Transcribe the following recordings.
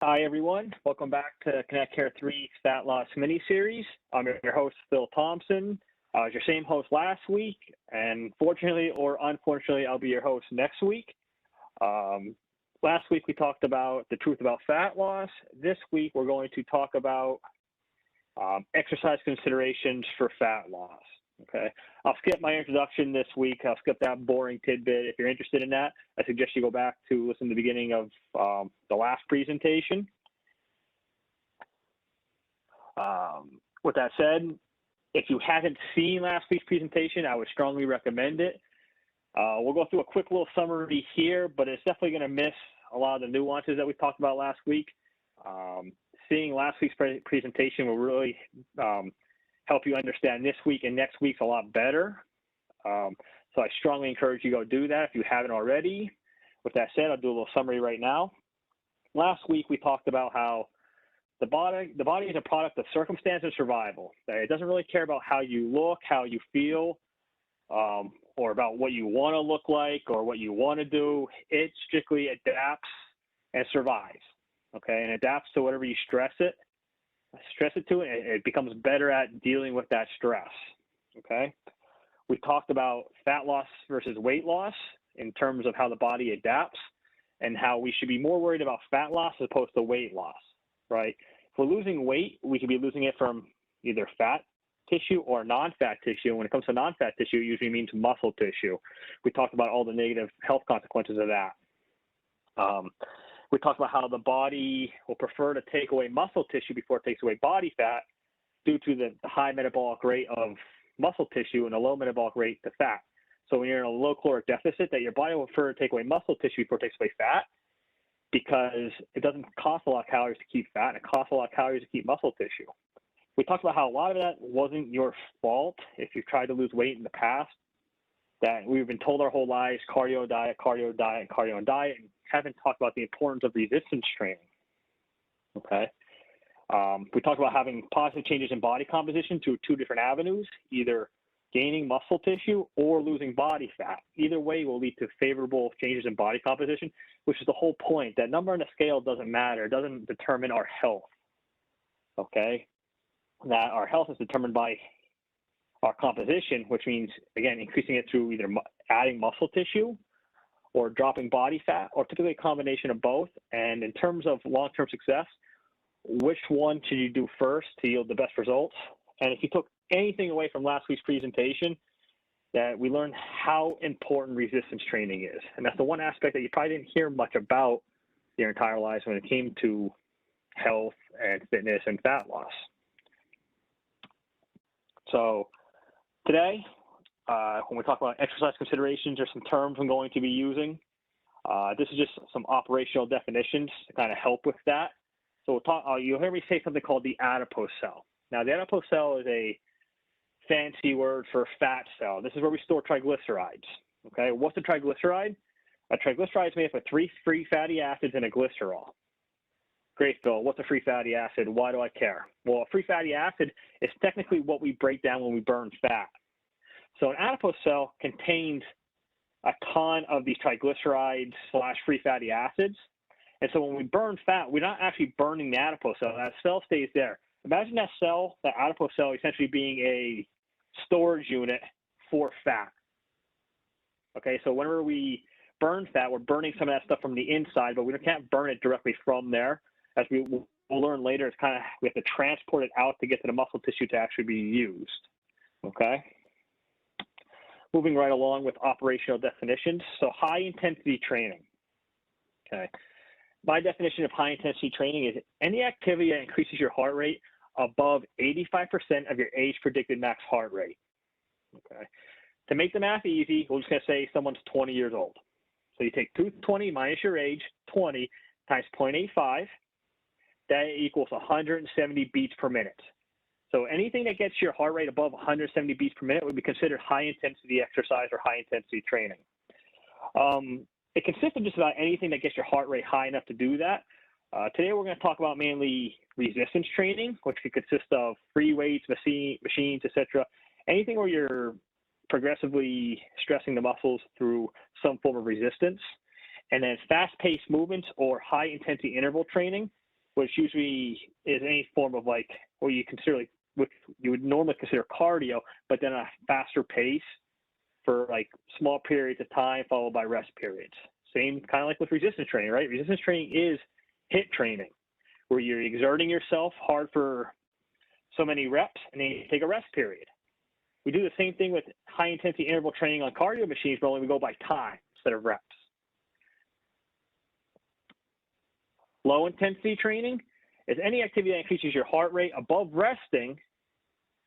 Hi, everyone. Welcome back to Connect Care 3 Fat Loss Mini-Series. I'm your host, Phil Thompson. I was your same host last week, and fortunately or unfortunately, I'll be your host next week. Last week, we talked about the truth about fat loss. This week, we're going to talk about exercise considerations for fat loss. Okay, I'll skip my introduction this week. I'll skip that boring tidbit. If you're interested in that, I suggest you go back to listen to the beginning of the last presentation. With that said, if you haven't seen last week's presentation, I would strongly recommend it. We'll go through a quick little summary here, but it's definitely going to miss a lot of the nuances that we talked about last week. Seeing last week's presentation will really help you understand this week and next week's a lot better. So I strongly encourage you to go do that if you haven't already. With that said, I'll do a little summary right now. Last week, we talked about how the body is a product of circumstance and survival. It doesn't really care about how you look, how you feel, or about what you want to look like or what you want to do. It strictly adapts and survives, okay? And adapts to whatever you stress it to, and it becomes better at dealing with that stress, okay? We talked about fat loss versus weight loss in terms of how the body adapts and how we should be more worried about fat loss as opposed to weight loss, right? If we're losing weight, we could be losing it from either fat tissue or non-fat tissue. When it comes to non-fat tissue, it usually means muscle tissue. We talked about all the negative health consequences of that. We talked about how the body will prefer to take away muscle tissue before it takes away body fat due to the high metabolic rate of muscle tissue and the low metabolic rate to fat. So when you're in a low caloric deficit, that your body will prefer to take away muscle tissue before it takes away fat because it doesn't cost a lot of calories to keep fat, and it costs a lot of calories to keep muscle tissue. We talked about how a lot of that wasn't your fault if you've tried to lose weight in the past, that we've been told our whole lives, cardio, diet, cardio, diet, cardio, and diet, and haven't talked about the importance of resistance training, okay? We talked about having positive changes in body composition through two different avenues, either gaining muscle tissue or losing body fat. Either way will lead to favorable changes in body composition, which is the whole point. That number on the scale doesn't matter. It doesn't determine our health, okay? That our health is determined by our composition, which means, again, increasing it through either adding muscle tissue or dropping body fat, or typically a combination of both. And in terms of long-term success, which one should you do first to yield the best results? And if you took anything away from last week's presentation, that we learned how important resistance training is. And that's the one aspect that you probably didn't hear much about your entire lives when it came to health and fitness and fat loss. So today, when we talk about exercise considerations, there's some terms I'm going to be using. This is just some operational definitions to kind of help with that. So we'll talk, you'll hear me say something called the adipose cell. Now, the adipose cell is a fancy word for fat cell. This is where we store triglycerides, okay? What's a triglyceride? A triglyceride is made up of 3 free fatty acids and a glycerol. Great, Phil. What's a free fatty acid? Why do I care? Well, a free fatty acid is technically what we break down when we burn fat. So an adipose cell contains a ton of these triglycerides / free fatty acids. And so when we burn fat, we're not actually burning the adipose cell. That cell stays there. Imagine that cell, that adipose cell, essentially being a storage unit for fat. Okay, so whenever we burn fat, we're burning some of that stuff from the inside, but we can't burn it directly from there. As we'll learn later, it's kind of, we have to transport it out to get to the muscle tissue to actually be used. Okay. Moving right along with operational definitions. So high intensity training. Okay. My definition of high intensity training is any activity that increases your heart rate above 85% of your age predicted max heart rate. Okay. To make the math easy, we're just going to say someone's 20 years old. So you take 220 minus your age, 20 times 0.85. That equals 170 beats per minute. So anything that gets your heart rate above 170 beats per minute would be considered high intensity exercise or high intensity training. It consists of just about anything that gets your heart rate high enough to do that. Today we're going to talk about mainly resistance training, which could consist of free weights, machines, etc. Anything where you're progressively stressing the muscles through some form of resistance. And then fast-paced movements or high-intensity interval training which usually is any form of like what you consider like what you would normally consider cardio, but then a faster pace for like small periods of time followed by rest periods. Same kind of like with resistance training, right? Resistance training is HIIT training, where you're exerting yourself hard for so many reps and then you take a rest period. We do the same thing with high intensity interval training on cardio machines, but only we go by time instead of reps. Low intensity training is any activity that increases your heart rate above resting,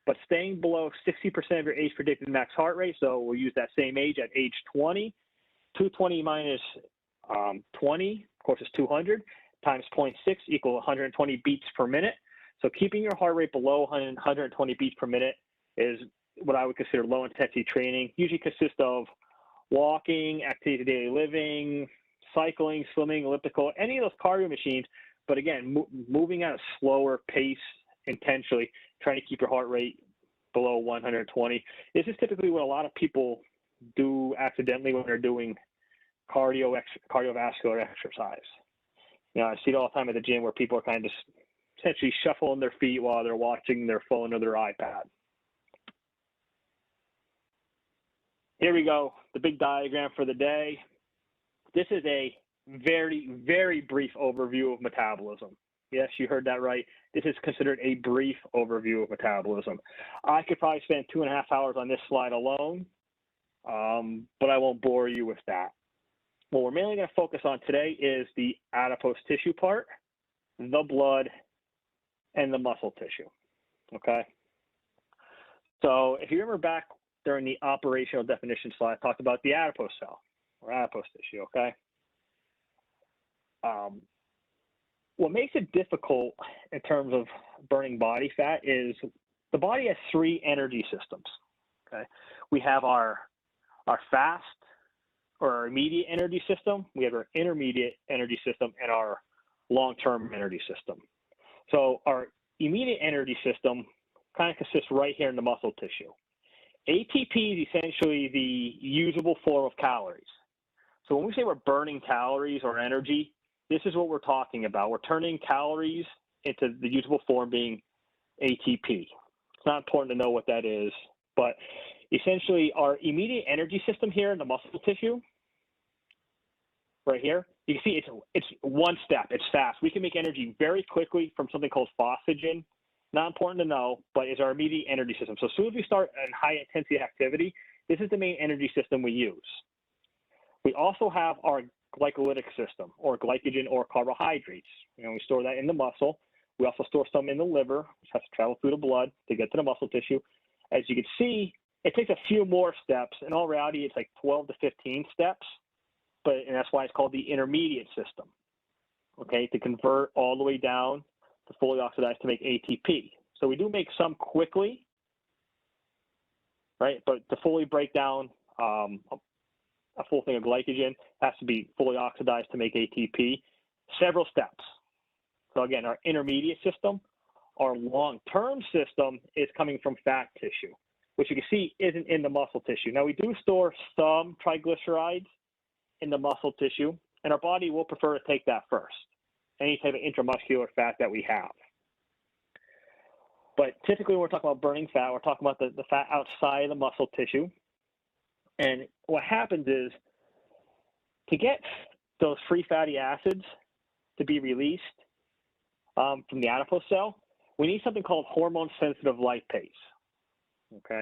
but staying below 60% of your age predicted max heart rate. So we'll use that same age at age 20. 220 minus 20, of course, is 200, times 0.6 equal 120 beats per minute. So keeping your heart rate below 120 beats per minute is what I would consider low intensity training. Usually consists of walking, activity of daily living, cycling, swimming, elliptical, any of those cardio machines. But again, moving at a slower pace intentionally, trying to keep your heart rate below 120. This is typically what a lot of people do accidentally when they're doing cardiovascular exercise. You know, I see it all the time at the gym where people are kind of just essentially shuffling their feet while they're watching their phone or their iPad. Here we go, the big diagram for the day. This is a very, very brief overview of metabolism. Yes, you heard that right. This is considered a brief overview of metabolism. I could probably spend 2.5 hours on this slide alone, but I won't bore you with that. What we're mainly going to focus on today is the adipose tissue part, the blood, and the muscle tissue, okay? So if you remember back during the operational definition slide, I talked about the adipose cell, or adipose tissue, okay? What makes it difficult in terms of burning body fat is the body has 3 energy systems, okay? We have our fast or our immediate energy system, we have our intermediate energy system, and our long-term energy system. So our immediate energy system kind of consists right here in the muscle tissue. ATP is essentially the usable form of calories. So when we say we're burning calories or energy, this is what we're talking about. We're turning calories into the usable form being ATP. It's not important to know what that is, but essentially our immediate energy system here in the muscle tissue, right here, you can see it's one step, it's fast. We can make energy very quickly from something called phosphagen. Not important to know, but is our immediate energy system. So as soon as we start a high intensity activity, this is the main energy system we use. We also have our glycolytic system, or glycogen or carbohydrates. You know, we store that in the muscle. We also store some in the liver, which has to travel through the blood to get to the muscle tissue. As you can see, it takes a few more steps. In all reality, it's like 12 to 15 steps, and that's why it's called the intermediate system, okay, to convert all the way down to fully oxidized to make ATP. So we do make some quickly, right, but to fully break down a full thing of glycogen has to be fully oxidized to make ATP, several steps. So again, our intermediate system, our long-term system is coming from fat tissue, which you can see isn't in the muscle tissue. Now we do store some triglycerides in the muscle tissue, and our body will prefer to take that first, any type of intramuscular fat that we have. But typically when we're talking about burning fat, we're talking about the fat outside of the muscle tissue. And what happens is, to get those free fatty acids to be released from the adipose cell, we need something called hormone-sensitive lipase, okay?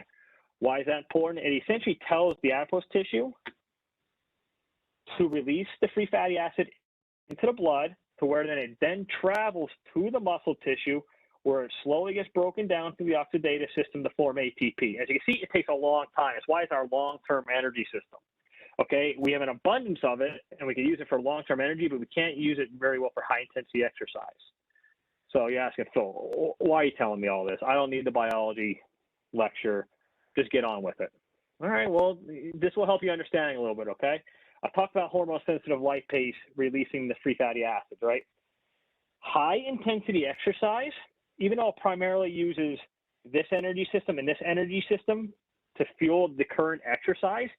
Why is that important? It essentially tells the adipose tissue to release the free fatty acid into the blood to where then it then travels to the muscle tissue where it slowly gets broken down through the oxidative system to form ATP. As you can see, it takes a long time. That's why it's our long-term energy system. Okay, we have an abundance of it, and we can use it for long-term energy, but we can't use it very well for high-intensity exercise. So you're asking, Phil, why are you telling me all this? I don't need the biology lecture. Just get on with it. All right, well, this will help you understanding a little bit, okay? I've talked about hormone-sensitive lipase releasing the free fatty acids, right? High-intensity exercise, even though it primarily uses this energy system and this energy system to fuel the current exercise,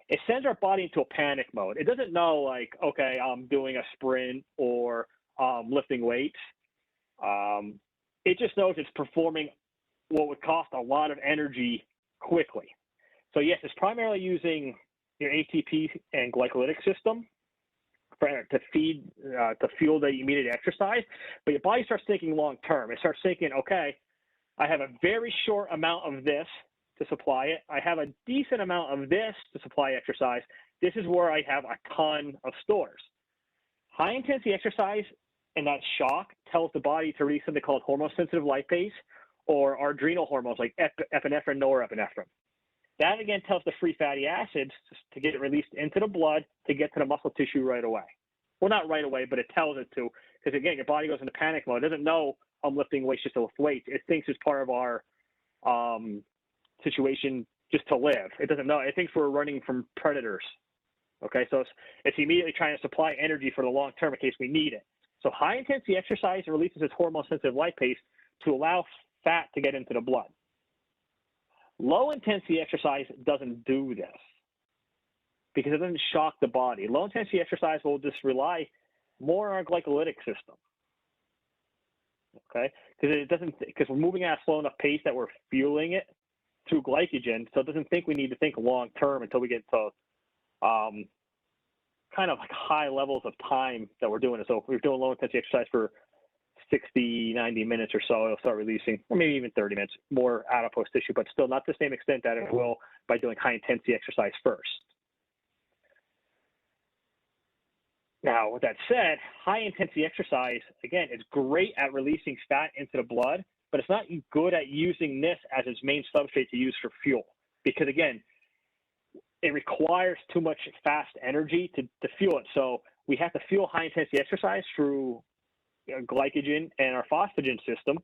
it sends our body into a panic mode. It doesn't know, like, okay, I'm doing a sprint or lifting weights. It just knows it's performing what would cost a lot of energy quickly. So yes, it's primarily using your ATP and glycolytic system to feed, to fuel the immediate exercise, but your body starts thinking long term. It starts thinking, okay, I have a very short amount of this to supply it. I have a decent amount of this to supply exercise. This is where I have a ton of stores. High intensity exercise and that shock tells the body to release something called hormone-sensitive lipase or our adrenal hormones like epinephrine, norepinephrine. That again tells the free fatty acids to get it released into the blood to get to the muscle tissue right away. Well, not right away, but it tells it to, because again, your body goes into panic mode. It doesn't know I'm lifting weights just to lift weights. It thinks it's part of our situation just to live. It doesn't know. It thinks we're running from predators. Okay, so it's immediately trying to supply energy for the long term in case we need it. So high intensity exercise releases this hormone sensitive lipase to allow fat to get into the blood. Low intensity exercise doesn't do this because it doesn't shock the body. Low intensity exercise will just rely more on our glycolytic system. Okay, because we're moving at a slow enough pace that we're fueling it through glycogen, so it doesn't think we need to think long term until we get to kind of like high levels of time that we're doing it. So if we're doing low intensity exercise for 60, 90 minutes or so, it'll start releasing, or maybe even 30 minutes, more adipose tissue, but still not to the same extent that it will by doing high intensity exercise first. Now, with that said, high intensity exercise, again, is great at releasing fat into the blood, but it's not good at using this as its main substrate to use for fuel. Because again, it requires too much fast energy to fuel it. So we have to fuel high intensity exercise through glycogen and our phosphagen system,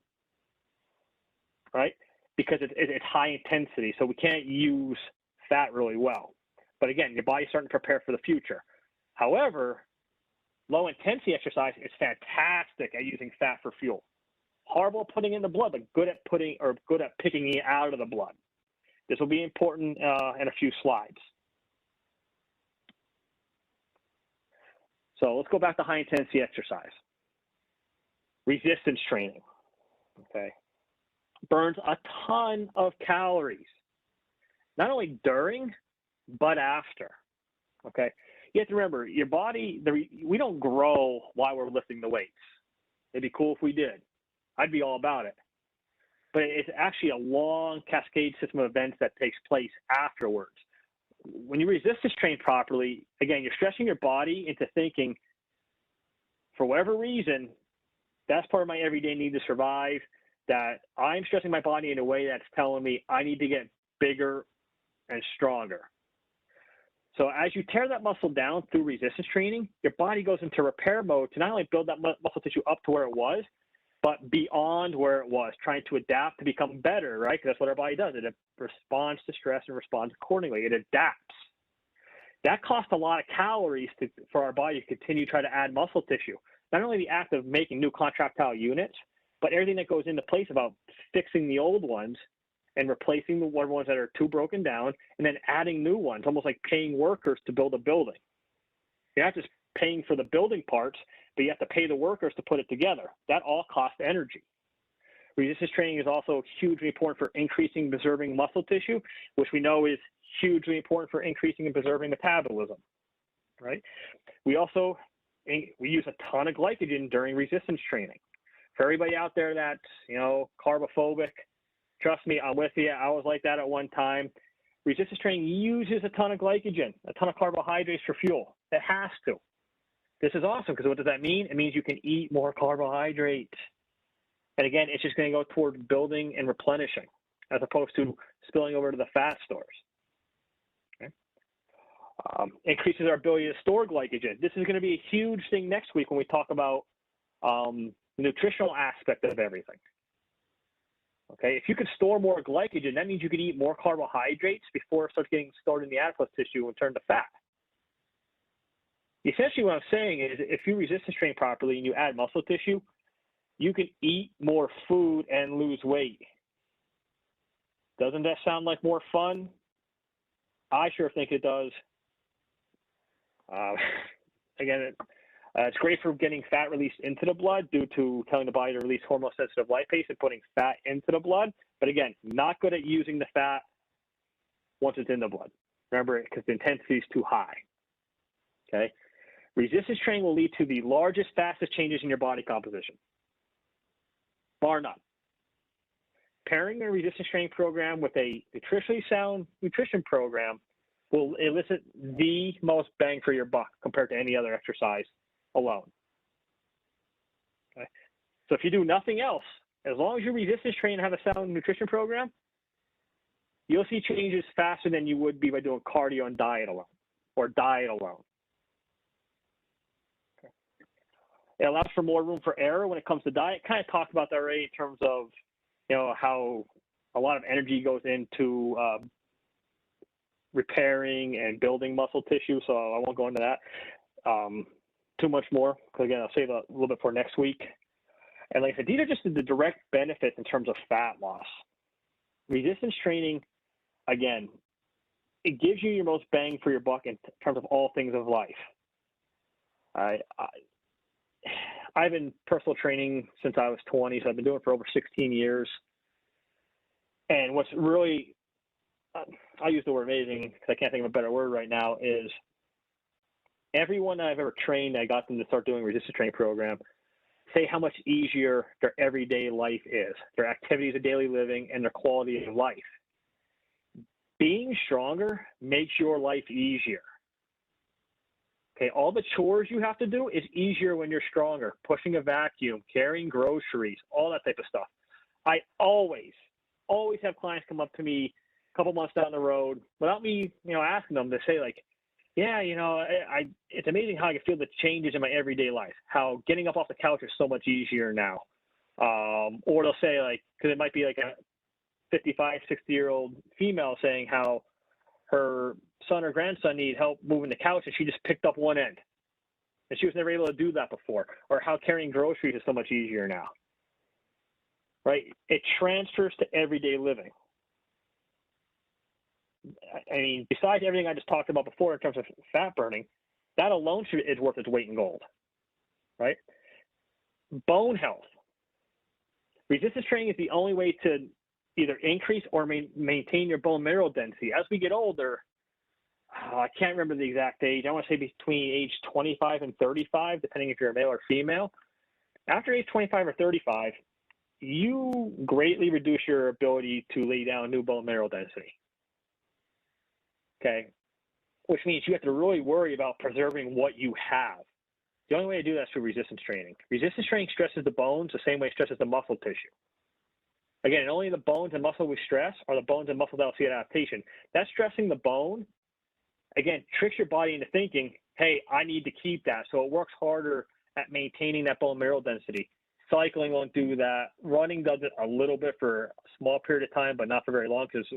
right? Because it's high intensity, so we can't use fat really well. But again, your body's starting to prepare for the future. However, low intensity exercise is fantastic at using fat for fuel. Horrible at putting in the blood, but good at picking it out of the blood. This will be important in a few slides. So let's go back to high intensity exercise. Resistance training, okay, burns a ton of calories, not only during, but after, okay? You have to remember, your body, we don't grow while we're lifting the weights. It'd be cool if we did. I'd be all about it. But it's actually a long cascade system of events that takes place afterwards. When you resistance train properly, again, you're stretching your body into thinking, for whatever reason, that's part of my everyday need to survive, that I'm stressing my body in a way that's telling me I need to get bigger and stronger. So as you tear that muscle down through resistance training, your body goes into repair mode to not only build that muscle tissue up to where it was, but beyond where it was, trying to adapt to become better, right? Because that's what our body does. It responds to stress and responds accordingly. It adapts. That costs a lot of calories for our body to continue to try to add muscle tissue. Not only the act of making new contractile units, but everything that goes into place about fixing the old ones and replacing the ones that are too broken down, and then adding new ones, almost like paying workers to build a building. You're not just paying for the building parts, but you have to pay the workers to put it together. That all costs energy. Resistance training is also hugely important for increasing and preserving muscle tissue, which we know is hugely important for increasing and preserving metabolism, right? We use a ton of glycogen during resistance training. For everybody out there that's, carbophobic, trust me, I'm with you. I was like that at one time. Resistance training uses a ton of glycogen, a ton of carbohydrates for fuel. It has to. This is awesome because what does that mean? It means you can eat more carbohydrates. And again, it's just going to go toward building and replenishing as opposed to spilling over to the fat stores. Okay. Increases our ability to store glycogen. This is going to be a huge thing next week when we talk about the nutritional aspect of everything. Okay, if you could store more glycogen, that means you could eat more carbohydrates before it starts getting stored in the adipose tissue and turn to fat. Essentially what I'm saying is if you resistance train properly and you add muscle tissue, you can eat more food and lose weight. Doesn't that sound like more fun? I sure think it does. Again, It's great for getting fat released into the blood due to telling the body to release hormone-sensitive lipase and putting fat into the blood. But again, not good at using the fat once it's in the blood. Remember, because the intensity is too high. Okay. Resistance training will lead to the largest, fastest changes in your body composition, bar none. Pairing a resistance training program with a nutritionally sound nutrition program will elicit the most bang for your buck compared to any other exercise alone. Okay. So if you do nothing else, as long as you resistance train and have a sound nutrition program, you'll see changes faster than you would be by doing cardio and diet alone, or diet alone. Okay. It allows for more room for error when it comes to diet. Kind of talked about that already in terms of, you know, how a lot of energy goes into repairing and building muscle tissue, so I won't go into that too much more, because again, I'll save a little bit for next week. And like I said, these are just the direct benefits in terms of fat loss. Resistance training, again, it gives you your most bang for your buck in terms of all things of life. I've been personal training since I was 20, so I've been doing it for over 16 years. And what's really, I'll use the word amazing because I can't think of a better word right now, is everyone I've ever trained, I got them to start doing a resistance training program, say how much easier their everyday life is, their activities of daily living, and their quality of life. Being stronger makes your life easier. Okay, all the chores you have to do is easier when you're stronger. Pushing a vacuum, carrying groceries, all that type of stuff. I always have clients come up to me a couple months down the road without me, asking them, to say like, yeah, it's amazing how I can feel the changes in my everyday life, how getting up off the couch is so much easier now. Or they'll say, like, because it might be like a 55, 60-year-old female saying how her son or grandson need help moving the couch and she just picked up one end. And she was never able to do that before. Or how carrying groceries is so much easier now. Right? It transfers to everyday living. I mean, besides everything I just talked about before in terms of fat burning, that alone is worth its weight in gold, right? Bone health. Resistance training is the only way to either increase or maintain your bone mineral density. As we get older, I can't remember the exact age. I want to say between age 25 and 35, depending if you're a male or female. After age 25 or 35, you greatly reduce your ability to lay down new bone mineral density. Okay, which means you have to really worry about preserving what you have. The only way to do that is through resistance training. Resistance training stresses the bones the same way it stresses the muscle tissue. Again, only the bones and muscle we stress are the bones and muscle that will see adaptation. That stressing the bone, again, tricks your body into thinking, hey, I need to keep that. So it works harder at maintaining that bone mineral density. Cycling won't do that. Running does it a little bit for a small period of time, but not for very long because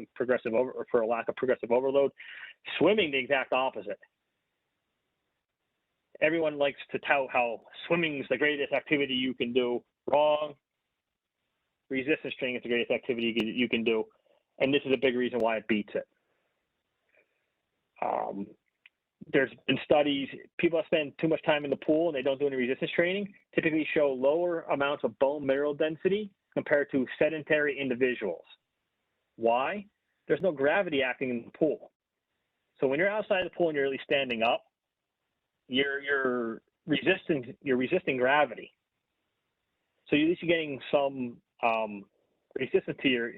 for a lack of progressive overload. Swimming, the exact opposite. Everyone likes to tout how swimming is the greatest activity you can do. Wrong. Resistance training is the greatest activity you can do, and this is a big reason why it beats it. There's been studies, people that spend too much time in the pool and they don't do any resistance training typically show lower amounts of bone mineral density compared to sedentary individuals. Why? There's no gravity acting in the pool. So when you're outside the pool and you're really standing up, you're resisting gravity. So you're at least getting some resistance to your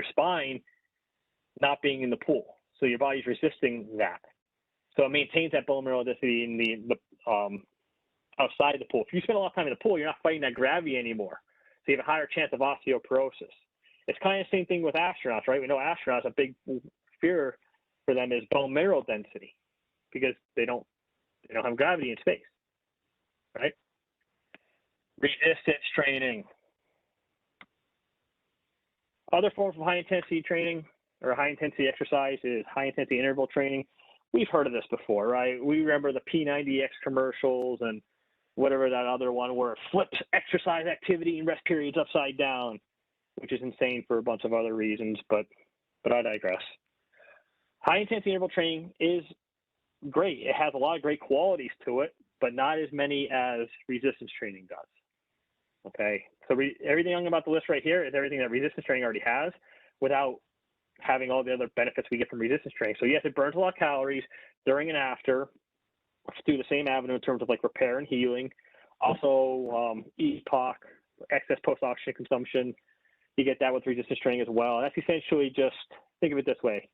spine not being in the pool. So your body's resisting that. So it maintains that bone mineral density in the outside the pool. If you spend a lot of time in the pool, you're not fighting that gravity anymore. So you have a higher chance of osteoporosis. It's kind of the same thing with astronauts, right? We know astronauts, a big fear for them is bone mineral density because they don't have gravity in space, right? Resistance training. Other forms of high intensity training or high intensity exercise is high intensity interval training. We've heard of this before, right? We remember the P90X commercials and whatever that other one where it flips exercise activity and rest periods upside down, which is insane for a bunch of other reasons, but I digress. High intensity interval training is great. It has a lot of great qualities to it, but not as many as resistance training does. Okay, so everything about the list right here is everything that resistance training already has without having all the other benefits we get from resistance training. So yes, it burns a lot of calories during and after through the same avenue in terms of like repair and healing. Also, EPOC, excess post-oxygen consumption, you get that with resistance training as well. That's essentially just, think of it this way.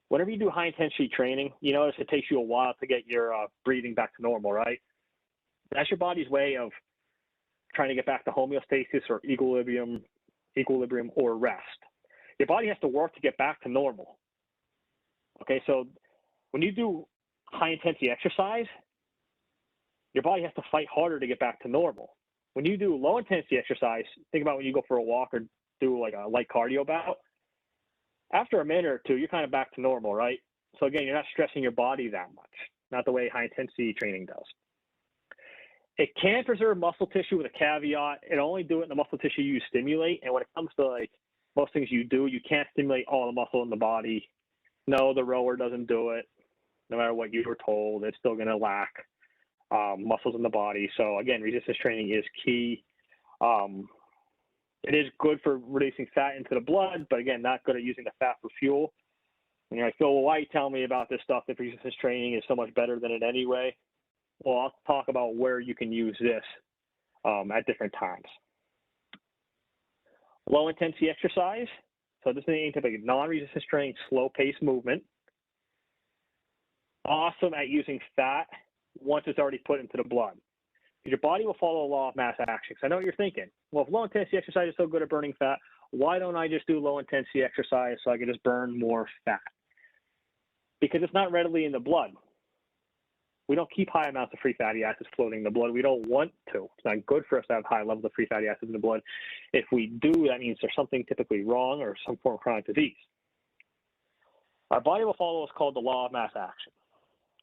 Whenever you do high intensity training, you notice it takes you a while to get your breathing back to normal, right? That's your body's way of trying to get back to homeostasis or equilibrium or rest. Your body has to work to get back to normal. Okay, so when you do high intensity exercise, your body has to fight harder to get back to normal. When you do low intensity exercise, think about when you go for a walk or do like a light cardio bout, after a minute or two, you're kind of back to normal, right? So again, you're not stressing your body that much, not the way high intensity training does. It can preserve muscle tissue with a caveat. It only do it in the muscle tissue you stimulate. And when it comes to like most things you do, you can't stimulate all the muscle in the body. No, the rower doesn't do it. No matter what you were told, it's still going to lack muscles in the body. So again, resistance training is key. It is good for releasing fat into the blood, but again, not good at using the fat for fuel. And you're like, Phil, well, why are you telling me about this stuff if resistance training is so much better than it anyway? Well, I'll talk about where you can use this at different times. Low intensity exercise. So this is a typical non-resistance training, slow pace movement. Awesome at using fat once it's already put into the blood. Your body will follow the law of mass action. So I know what you're thinking. Well, if low intensity exercise is so good at burning fat, why don't I just do low intensity exercise so I can just burn more fat? Because it's not readily in the blood. We don't keep high amounts of free fatty acids floating in the blood. We don't want to. It's not good for us to have high levels of free fatty acids in the blood. If we do, that means there's something typically wrong or some form of chronic disease. Our body will follow what's called the law of mass action.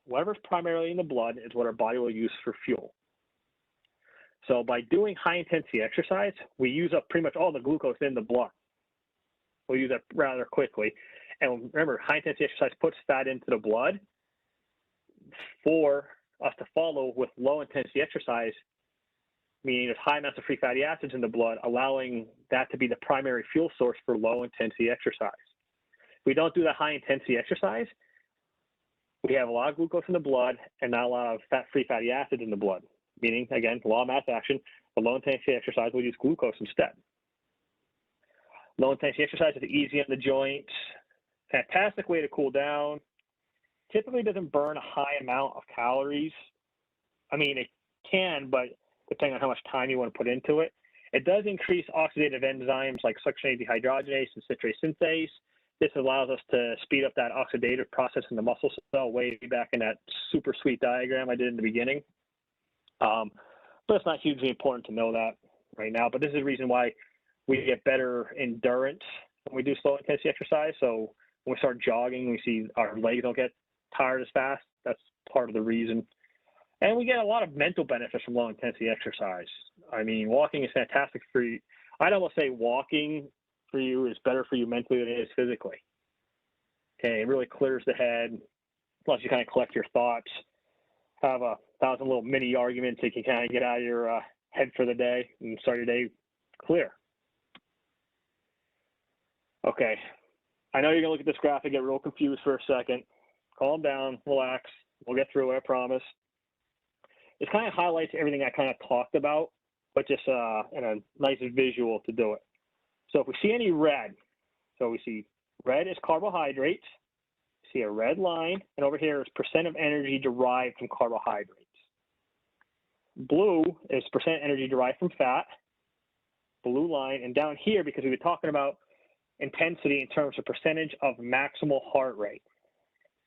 Whatever's primarily in the blood is what our body will use for fuel. So by doing high intensity exercise, we use up pretty much all the glucose in the blood. We'll use it rather quickly. And remember, high intensity exercise puts fat into the blood. For us to follow with low intensity exercise, meaning there's high amounts of free fatty acids in the blood, allowing that to be the primary fuel source for low intensity exercise. If we don't do that high intensity exercise, we have a lot of glucose in the blood and not a lot of free fatty acids in the blood, meaning, again, law of mass action, the low intensity exercise will use glucose instead. Low intensity exercise is easy on the joints, fantastic way to cool down. Typically doesn't burn a high amount of calories. I mean, it can, but depending on how much time you want to put into it. It does increase oxidative enzymes like succinate dehydrogenase and citrate synthase. This allows us to speed up that oxidative process in the muscle cell way back in that super sweet diagram I did in the beginning. But it's not hugely important to know that right now. But this is the reason why we get better endurance when we do slow intensity exercise. So when we start jogging, we see our legs don't get tired as fast. That's part of the reason. And we get a lot of mental benefits from low intensity exercise. I mean, walking is fantastic for you. I'd almost say walking for you is better for you mentally than it is physically. Okay, it really clears the head. Plus you kind of collect your thoughts, have 1,000 little mini arguments that you can kind of get out of your head for the day and start your day clear. Okay, I know you're gonna look at this graphic, get real confused for a second. Calm down, relax, we'll get through it, I promise. This kind of highlights everything I kind of talked about, but just in a nice visual to do it. So if we see any red, so we see red is carbohydrates, see a red line, and over here is percent of energy derived from carbohydrates. Blue is percent energy derived from fat, blue line, and down here, because we were talking about intensity in terms of percentage of maximal heart rate.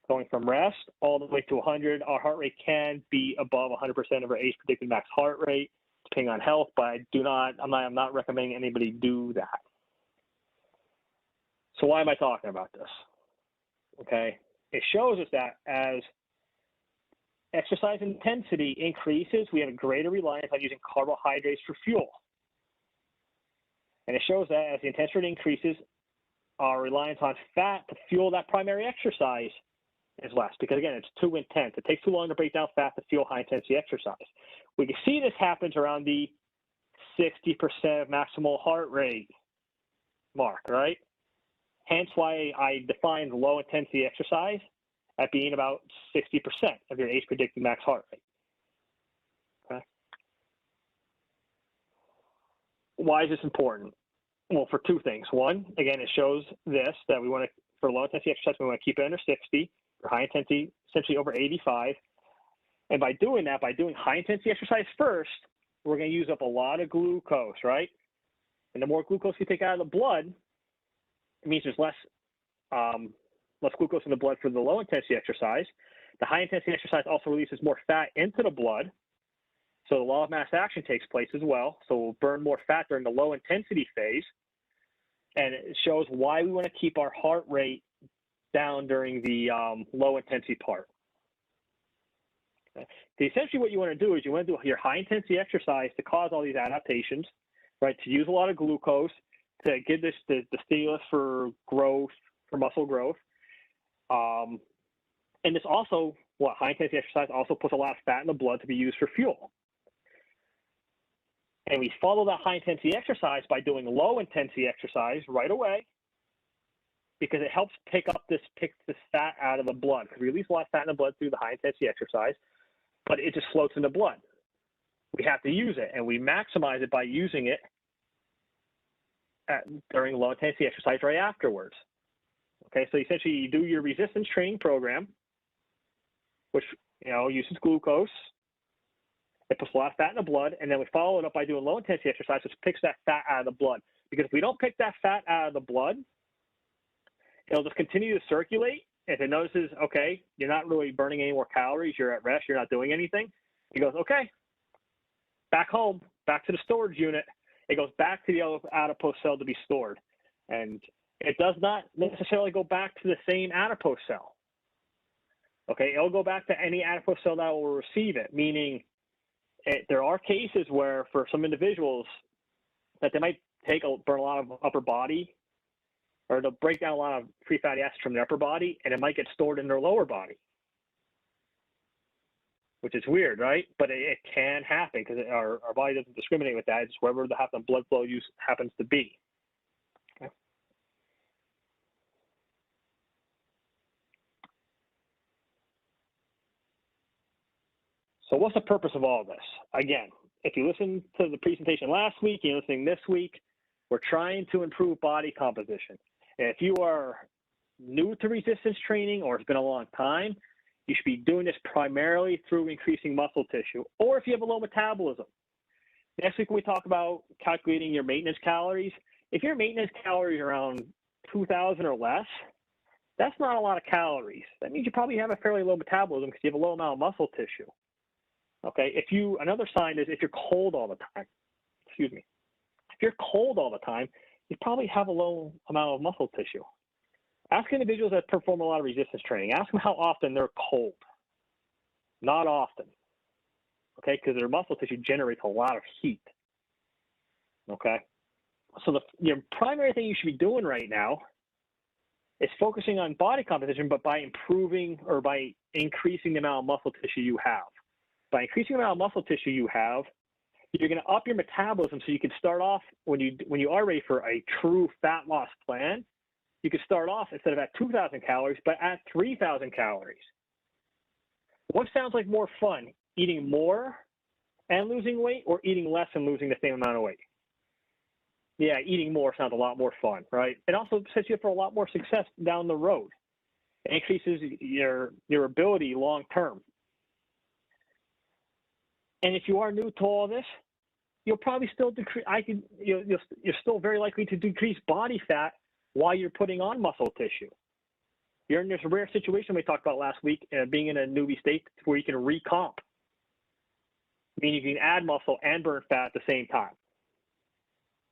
Going from rest all the way to 100, our heart rate can be above 100% of our age predicted max heart rate, depending on health, but I'm not recommending anybody do that. So why am I talking about this? Okay, it shows us that as exercise intensity increases, we have a greater reliance on using carbohydrates for fuel. And it shows that as the intensity increases, our reliance on fat to fuel that primary exercise is less because, again, it's too intense. It takes too long to break down fat to fuel high-intensity exercise. We can see this happens around the 60% maximal heart rate mark, right? Hence why I defined low-intensity exercise at being about 60% of your age-predicted max heart rate. Okay. Why is this important? Well, for two things. One, again, it shows this, that we want to, for low-intensity exercise, we want to keep it under 60. For high-intensity, essentially over 85. And by doing that, by doing high-intensity exercise first, we're going to use up a lot of glucose, right? And the more glucose you take out of the blood, it means there's less glucose in the blood for the low-intensity exercise. The high-intensity exercise also releases more fat into the blood. So the law of mass action takes place as well. So we'll burn more fat during the low-intensity phase. And it shows why we want to keep our heart rate down during the low-intensity part. Okay. Essentially what you want to do is you want to do your high-intensity exercise to cause all these adaptations, right, to use a lot of glucose, to give this the stimulus for growth, for muscle growth. And this also, high-intensity exercise also puts a lot of fat in the blood to be used for fuel. And we follow that high-intensity exercise by doing low-intensity exercise right away, because it helps pick this fat out of the blood, because we release a lot of fat in the blood through the high-intensity exercise, but it just floats in the blood. We have to use it, and we maximize it by using it during low-intensity exercise right afterwards. Okay, so essentially you do your resistance training program, which uses glucose. It puts a lot of fat in the blood, and then we follow it up by doing low-intensity exercise, which picks that fat out of the blood. Because if we don't pick that fat out of the blood, it'll just continue to circulate. If it notices, okay, you're not really burning any more calories, you're at rest, you're not doing anything, it goes, okay, back home, back to the storage unit. It goes back to the adipose cell to be stored. And it does not necessarily go back to the same adipose cell. Okay, it'll go back to any adipose cell that will receive it, meaning there are cases where for some individuals that they might burn a lot of upper body, or they'll break down a lot of free fatty acids from their upper body, and it might get stored in their lower body, which is weird, right? But it can happen because our body doesn't discriminate with that. It's wherever the blood flow use happens to be. Okay. So what's the purpose of all this? Again, if you listen to the presentation last week, you're listening this week, we're trying to improve body composition. And if you are new to resistance training or it's been a long time, you should be doing this primarily through increasing muscle tissue, or if you have a low metabolism. Next week, when we talk about calculating your maintenance calories, if your maintenance calories are around 2,000 or less, that's not a lot of calories. That means you probably have a fairly low metabolism because you have a low amount of muscle tissue. Okay, another sign is if you're cold all the time, if you're cold all the time, you probably have a low amount of muscle tissue. Ask individuals that perform a lot of resistance training, ask them how often they're cold. Not often, okay, because their muscle tissue generates a lot of heat, okay? So your primary thing you should be doing right now is focusing on body composition, but by improving or by increasing the amount of muscle tissue you have. By increasing the amount of muscle tissue you have, you're going to up your metabolism so you can start off, when you are ready for a true fat loss plan, you can start off instead of at 2,000 calories, but at 3,000 calories. What sounds like more fun, eating more and losing weight, or eating less and losing the same amount of weight? Yeah, eating more sounds a lot more fun, right? It also sets you up for a lot more success down the road. It increases your ability long term. And if you are new to all this, you'll probably still decrease. You're still very likely to decrease body fat while you're putting on muscle tissue. You're in this rare situation we talked about last week, being in a newbie state where you can recomp, meaning you can add muscle and burn fat at the same time.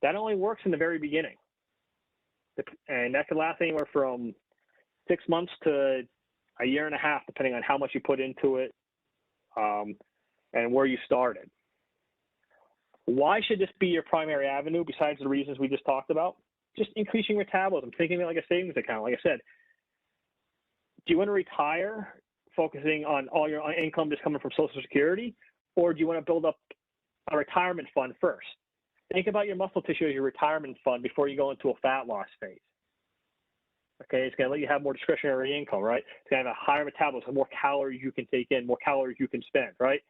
That only works in the very beginning, and that could last anywhere from 6 months to a year and a half, depending on how much you put into it and where you started. Why should this be your primary avenue besides the reasons we just talked about? Just increasing metabolism, thinking of it like a savings account. Like I said, you want to retire focusing on all your income just coming from Social Security, or do you want to build up a retirement fund first? Think about your muscle tissue as your retirement fund before you go into a fat loss phase. Okay, it's going to let you have more discretionary income, right? It's going to have a higher metabolism, more calories you can take in, more calories you can spend, right?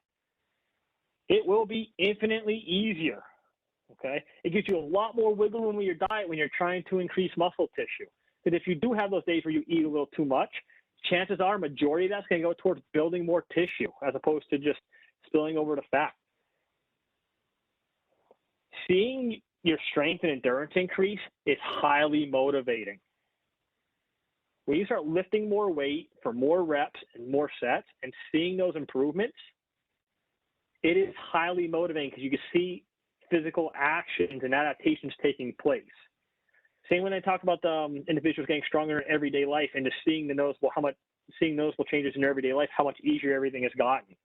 It will be infinitely easier, okay? It gives you a lot more wiggle room in your diet when you're trying to increase muscle tissue. Because if you do have those days where you eat a little too much, chances are majority of that's going to go towards building more tissue as opposed to just spilling over to fat. Seeing your strength and endurance increase is highly motivating. When you start lifting more weight for more reps and more sets and seeing those improvements, it is highly motivating because you can see physical actions and adaptations taking place. Same when I talk about the individuals getting stronger in everyday life and just seeing the noticeable changes in their everyday life, how much easier everything has gotten,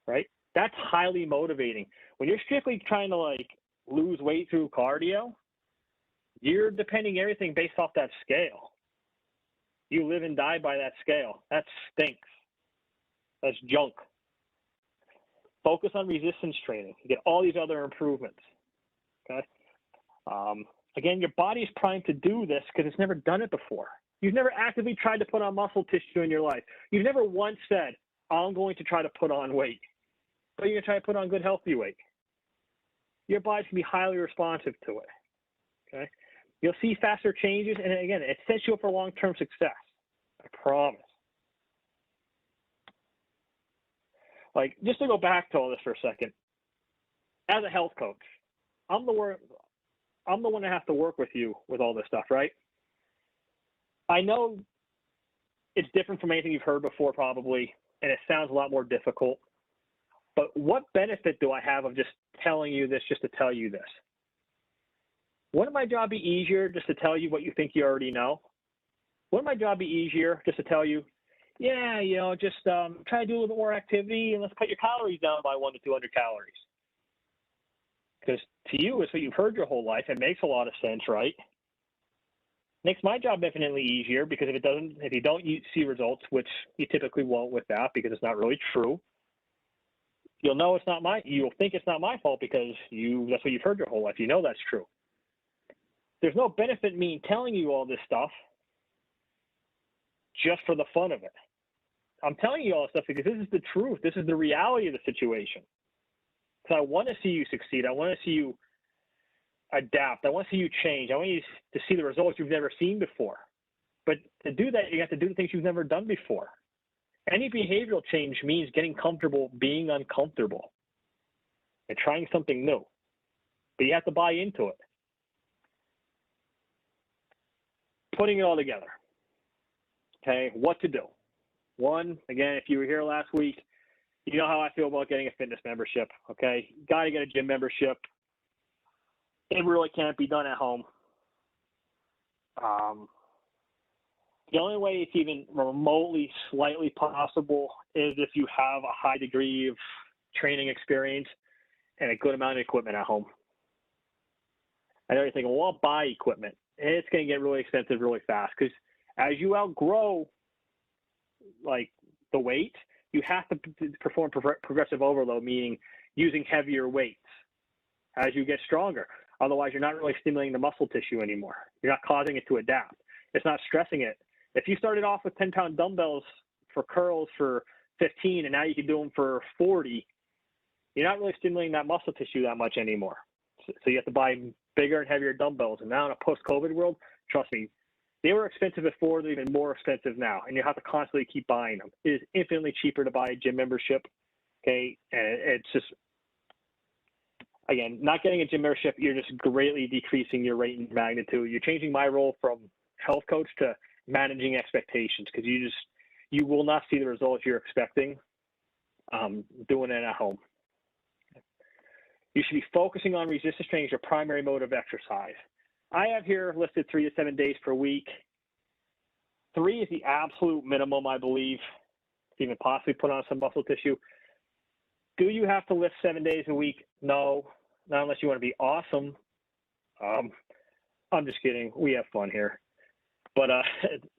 right? That's highly motivating. When you're strictly trying to like lose weight through cardio, you're depending everything based off that scale. You live and die by that scale. That stinks. That's junk. Focus on resistance training. You get all these other improvements. Okay. Again, your body is primed to do this because it's never done it before. You've never actively tried to put on muscle tissue in your life. You've never once said, I'm going to try to put on weight. But you're going to try to put on good, healthy weight. Your body can be highly responsive to it. Okay. You'll see faster changes, and again, it sets you up for long-term success. I promise. Like, just to go back to all this for a second, as a health coach, I'm the one that has to work with you with all this stuff, right? I know it's different from anything you've heard before, probably, and it sounds a lot more difficult. But what benefit do I have of just telling you this, just to tell you this? Wouldn't my job be easier just to tell you what you think you already know? Wouldn't my job be easier just to tell you, yeah, you know, just try to do a little bit more activity and let's cut your calories down by 100 to 200 calories? Because to you, it's what you've heard your whole life. It makes a lot of sense, right? Makes my job infinitely easier because if you don't see results, which you typically won't with that because it's not really true, you'll think it's not my fault because that's what you've heard your whole life. You know that's true. There's no benefit in me telling you all this stuff just for the fun of it. I'm telling you all this stuff because this is the truth. This is the reality of the situation. Because I want to see you succeed. I want to see you adapt. I want to see you change. I want you to see the results you've never seen before. But to do that, you have to do the things you've never done before. Any behavioral change means getting comfortable being uncomfortable and trying something new. But you have to buy into it. Putting it all together. Okay, what to do. One, again, if you were here last week, you know how I feel about getting a fitness membership, okay? Got to get a gym membership. It really can't be done at home. The only way it's even remotely slightly possible is if you have a high degree of training experience and a good amount of equipment at home. I know you're thinking, well, I'll buy equipment. It's going to get really expensive really fast because as you outgrow like the weight, you have to perform progressive overload, meaning using heavier weights as you get stronger. Otherwise, you're not really stimulating the muscle tissue anymore. You're not causing it to adapt. It's not stressing it. If you started off with 10-pound dumbbells for curls for 15 and now you can do them for 40, you're not really stimulating that muscle tissue that much anymore. So you have to buy bigger and heavier dumbbells. And now in a post-COVID world, trust me, they were expensive before, they're even more expensive now. And you have to constantly keep buying them. It is infinitely cheaper to buy a gym membership, okay? And it's just, again, not getting a gym membership, you're just greatly decreasing your rate and magnitude. You're changing my role from health coach to managing expectations because you will not see the results you're expecting doing it at home. You should be focusing on resistance training as your primary mode of exercise. I have here listed 3 to 7 days per week. 3 is the absolute minimum, I believe, to even possibly put on some muscle tissue. Do you have to lift 7 days a week? No, not unless you want to be awesome. I'm just kidding. We have fun here. But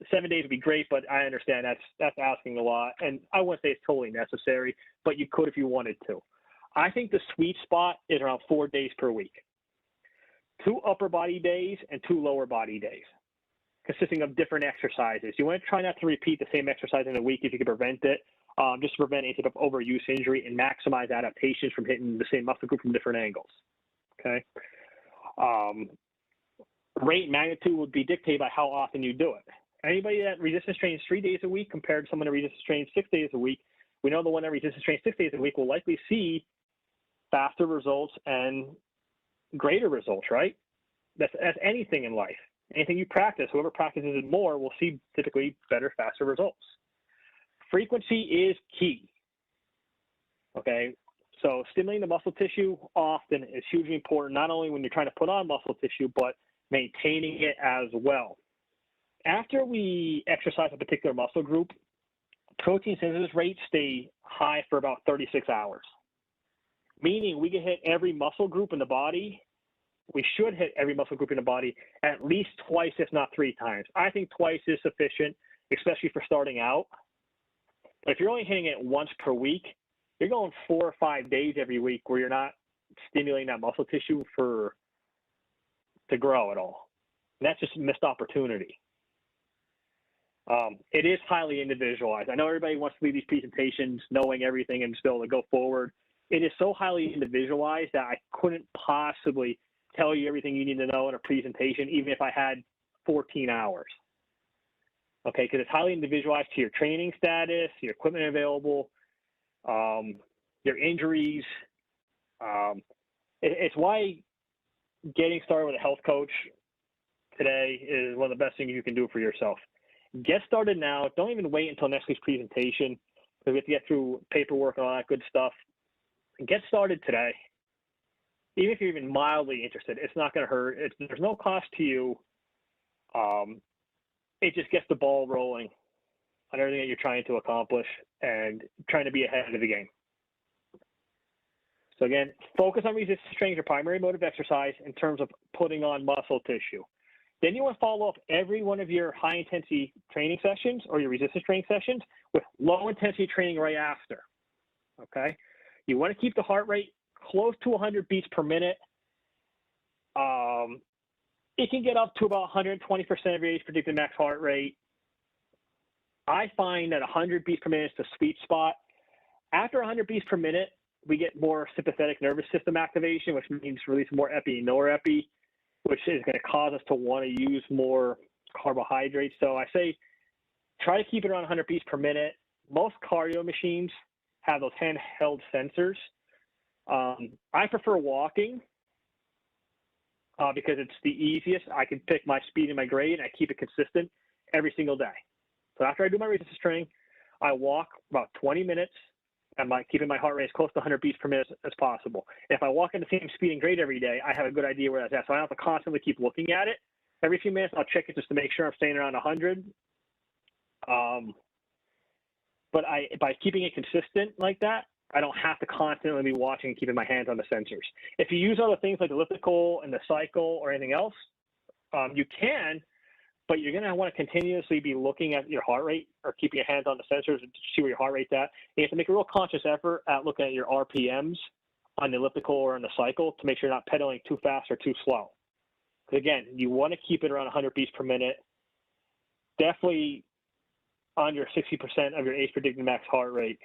7 days would be great, but I understand that's asking a lot. And I wouldn't say it's totally necessary, but you could if you wanted to. I think the sweet spot is around 4 days per week. 2 upper body days and 2 lower body days, consisting of different exercises. You want to try not to repeat the same exercise in a week if you can prevent it, just to prevent any type of overuse injury and maximize adaptations from hitting the same muscle group from different angles, okay? Rate and magnitude would be dictated by how often you do it. Anybody that resistance trains 3 days a week compared to someone that resistance trains 6 days a week, we know the one that resistance trains 6 days a week will likely see faster results and greater results, right? That's anything in life. Anything you practice, whoever practices it more will see typically better, faster results. Frequency is key, okay? So stimulating the muscle tissue often is hugely important, not only when you're trying to put on muscle tissue, but maintaining it as well. After we exercise a particular muscle group, protein synthesis rates stay high for about 36 hours, meaning we can hit every muscle group in the body. We should hit every muscle group in the body at least twice, if not 3 times. I think twice is sufficient, especially for starting out. But if you're only hitting it once per week, you're going 4 or 5 days every week where you're not stimulating that muscle tissue to grow at all. And that's just a missed opportunity. It is highly individualized. I know everybody wants to leave these presentations knowing everything and still to go forward. It is so highly individualized that I couldn't possibly tell you everything you need to know in a presentation, even if I had 14 hours. Okay, because it's highly individualized to your training status, your equipment available, your injuries. It's why getting started with a health coach today is one of the best things you can do for yourself. Get started now. Don't even wait until next week's presentation because we have to get through paperwork and all that good stuff. Get started today. Even if you're even mildly interested, it's not going to hurt. There's no cost to you. It just gets the ball rolling on everything that you're trying to accomplish and trying to be ahead of the game. So again, focus on resistance training, your primary mode of exercise in terms of putting on muscle tissue. Then you want to follow up every one of your high intensity training sessions or your resistance training sessions with low intensity training right after, okay? You want to keep the heart rate close to 100 beats per minute. It can get up to about 120% of your age predicted max heart rate. I find that 100 beats per minute is the sweet spot. After 100 beats per minute, we get more sympathetic nervous system activation, which means release more epi and norepi, which is going to cause us to want to use more carbohydrates. So I say try to keep it around 100 beats per minute. Most cardio machines have those handheld sensors. I prefer walking because it's the easiest. I can pick my speed and my grade, and I keep it consistent every single day. So after I do my resistance training, I walk about 20 minutes. I'm keeping my heart rate as close to 100 beats per minute as possible. If I walk at the same speed and grade every day, I have a good idea where that's at. So I don't have to constantly keep looking at it. Every few minutes, I'll check it just to make sure I'm staying around 100. But by keeping it consistent like that, I don't have to constantly be watching and keeping my hands on the sensors. If you use other things like the elliptical and the cycle or anything else, you can, but you're going to want to continuously be looking at your heart rate or keeping your hands on the sensors to see where your heart rate's at. You have to make a real conscious effort at looking at your RPMs on the elliptical or on the cycle to make sure you're not pedaling too fast or too slow. Because again, you want to keep it around 100 beats per minute. Definitely under 60% of your age predicted max heart rate.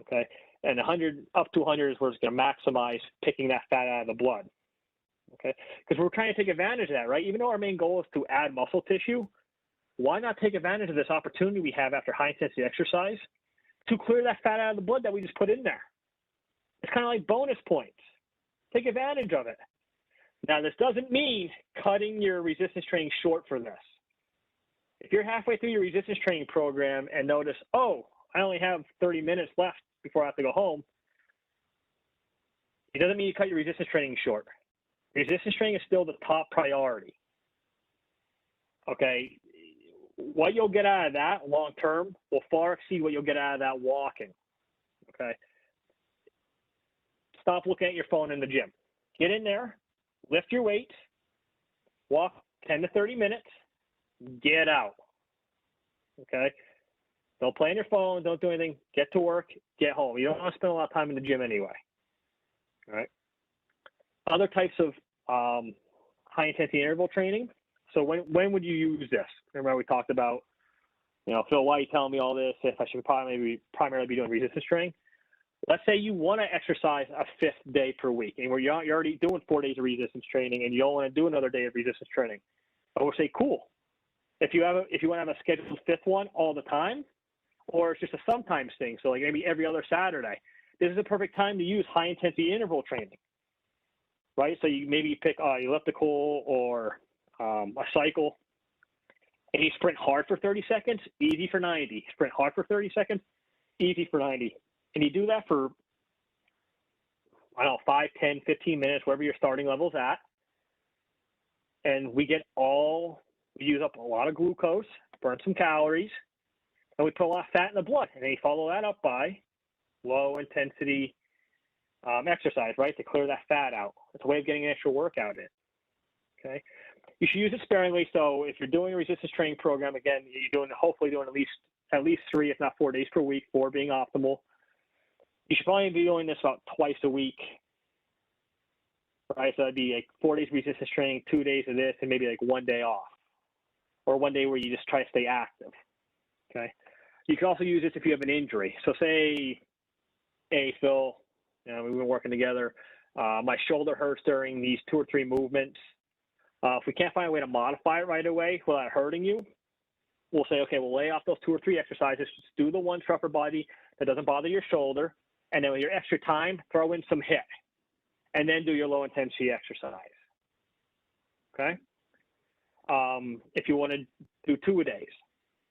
Okay, and 100 up to 100 is where it's going to maximize picking that fat out of the blood. Okay, because we're trying to take advantage of that, right? Even though our main goal is to add muscle tissue, why not take advantage of this opportunity we have after high intensity exercise to clear that fat out of the blood that we just put in there? It's kind of like bonus points. Take advantage of it. Now, this doesn't mean cutting your resistance training short for this. If you're halfway through your resistance training program and notice, oh, I only have 30 minutes left before I have to go home, it doesn't mean you cut your resistance training short. Resistance training is still the top priority. Okay, what you'll get out of that long term will far exceed what you'll get out of that walking. Okay, stop looking at your phone in the gym. Get in there, lift your weights, walk 10 to 30 minutes, get out. Okay? Don't play on your phone. Don't do anything. Get to work. Get home. You don't want to spend a lot of time in the gym anyway. All right? Other types of high-intensity interval training. So when would you use this? Remember we talked about, Phil, why are you telling me all this if I should primarily be doing resistance training? Let's say you want to exercise a 5th day per week, and you're already doing 4 days of resistance training, and you don't want to do another day of resistance training. I would say, cool. If you want to have a scheduled 5th one all the time, or it's just a sometimes thing, so like maybe every other Saturday, this is the perfect time to use high-intensity interval training, right? So you pick elliptical or a cycle, and you sprint hard for 30 seconds, easy for 90. Sprint hard for 30 seconds, easy for 90. And you do that for, 5, 10, 15 minutes, wherever your starting level's at. And we use up a lot of glucose, burn some calories, and we put a lot of fat in the blood. And then you follow that up by low intensity exercise, right, to clear that fat out. It's a way of getting an extra workout in, okay? You should use it sparingly. So if you're doing a resistance training program, again, you're hopefully doing at least 3, if not 4 days per week, 4 being optimal. You should probably be doing this about twice a week, right? So that'd be like 4 days resistance training, 2 days of this, and maybe like 1 day off, or 1 day where you just try to stay active, okay? You can also use this if you have an injury. So say, hey, Phil, we've been working together. My shoulder hurts during these 2 or 3 movements. If we can't find a way to modify it right away without hurting you, we'll say, okay, we'll lay off those 2 or 3 exercises. Just do the one for upper body that doesn't bother your shoulder. And then with your extra time, throw in some HIIT. And then do your low intensity exercise. Okay? If you want to do 2 days.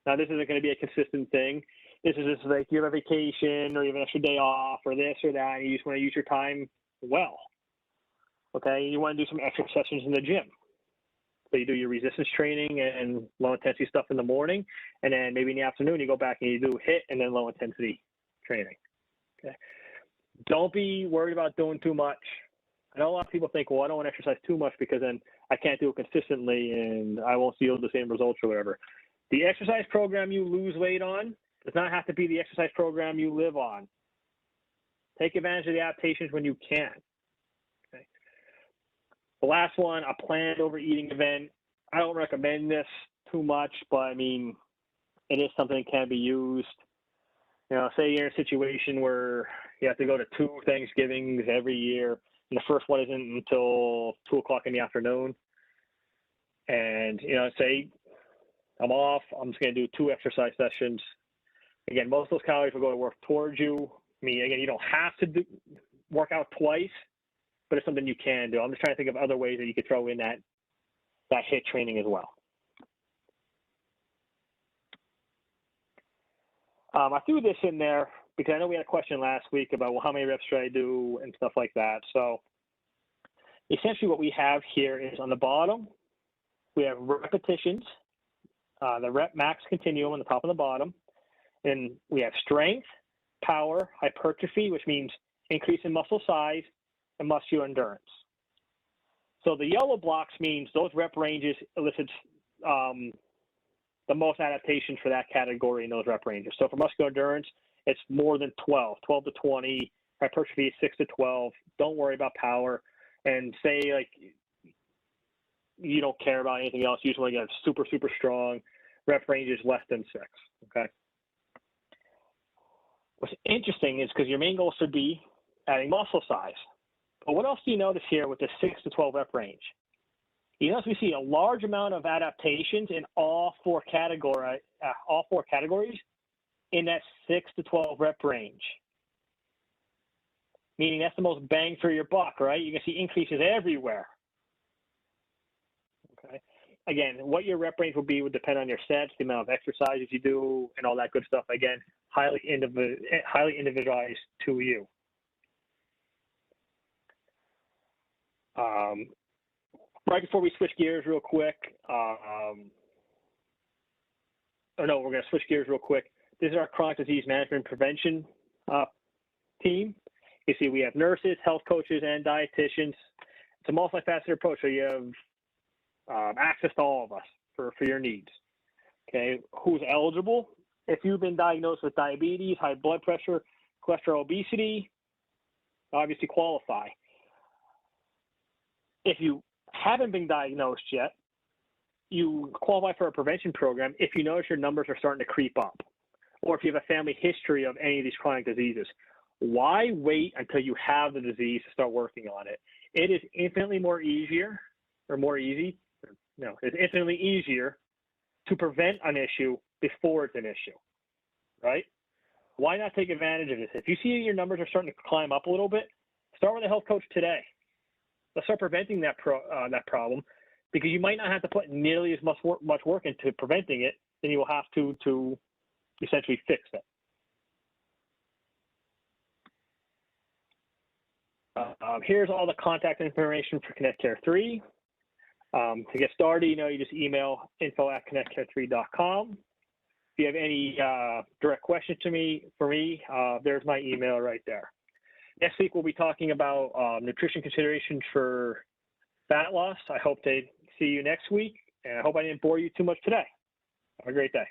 Now, this isn't going to be a consistent thing. This is just like you have a vacation or you have an extra day off or this or that, and you just want to use your time well. Okay? You want to do some extra sessions in the gym. So you do your resistance training and low intensity stuff in the morning, and then maybe in the afternoon you go back and you do HIIT and then low intensity training. Okay. Don't be worried about doing too much. I know a lot of people think, well, I don't want to exercise too much because then I can't do it consistently and I won't see the same results or whatever. The exercise program you lose weight on does not have to be the exercise program you live on. Take advantage of the adaptations when you can. Okay. The last one, a planned overeating event. I don't recommend this too much, but I mean, it is something that can be used. Say you're in a situation where you have to go to 2 Thanksgivings every year, and the first one isn't until 2 o'clock in the afternoon. And, say I'm off, I'm just going to do 2 exercise sessions. Again, most of those calories will go to work towards you. I mean, again, you don't have to work out twice, but it's something you can do. I'm just trying to think of other ways that you could throw in that HIIT training as well. I threw this in there because I know we had a question last week about, well, how many reps should I do and stuff like that. So essentially what we have here is on the bottom, we have repetitions, the rep max continuum on the top and the bottom. And we have strength, power, hypertrophy, which means increase in muscle size and muscular endurance. So the yellow blocks means those rep ranges elicits the most adaptations for that category in those rep ranges. So for muscular endurance, it's more than 12 to 20, hypertrophy is 6 to 12. Don't worry about power. And say like you don't care about anything else, usually you have super, super strong, rep range is less than 6, okay? What's interesting is because your main goal should be adding muscle size. But what else do you notice here with the 6 to 12 rep range? You notice we see a large amount of adaptations in all four categories in that 6 to 12 rep range. Meaning that's the most bang for your buck, right? You can see increases everywhere. Okay. Again, what your rep range will be would depend on your sets, the amount of exercises you do, and all that good stuff. Again, highly individualized to you. Right before we switch gears real quick, we're going to switch gears real quick. This is our chronic disease management and prevention team. You see we have nurses, health coaches, and dietitians. It's a multifaceted approach, so you have access to all of us. for your needs. Okay, who's eligible? If you've been diagnosed with diabetes, high blood pressure, cholesterol, obesity, obviously qualify. If you haven't been diagnosed yet, you qualify for a prevention program if you notice your numbers are starting to creep up, or if you have a family history of any of these chronic diseases. Why wait until you have the disease to start working on it? It is infinitely it's infinitely easier to prevent an issue before it's an issue, right? Why not take advantage of this? If you see your numbers are starting to climb up a little bit, start with a health coach today. Let's start preventing that problem, because you might not have to put nearly as much work into preventing it than you will have to essentially fix it. Here's all the contact information for Connect Care 3. To get started, you just email info@connectcare3.com. If you have any direct questions for me, there's my email right there. Next week, we'll be talking about nutrition considerations for fat loss. I hope to see you next week, and I hope I didn't bore you too much today. Have a great day.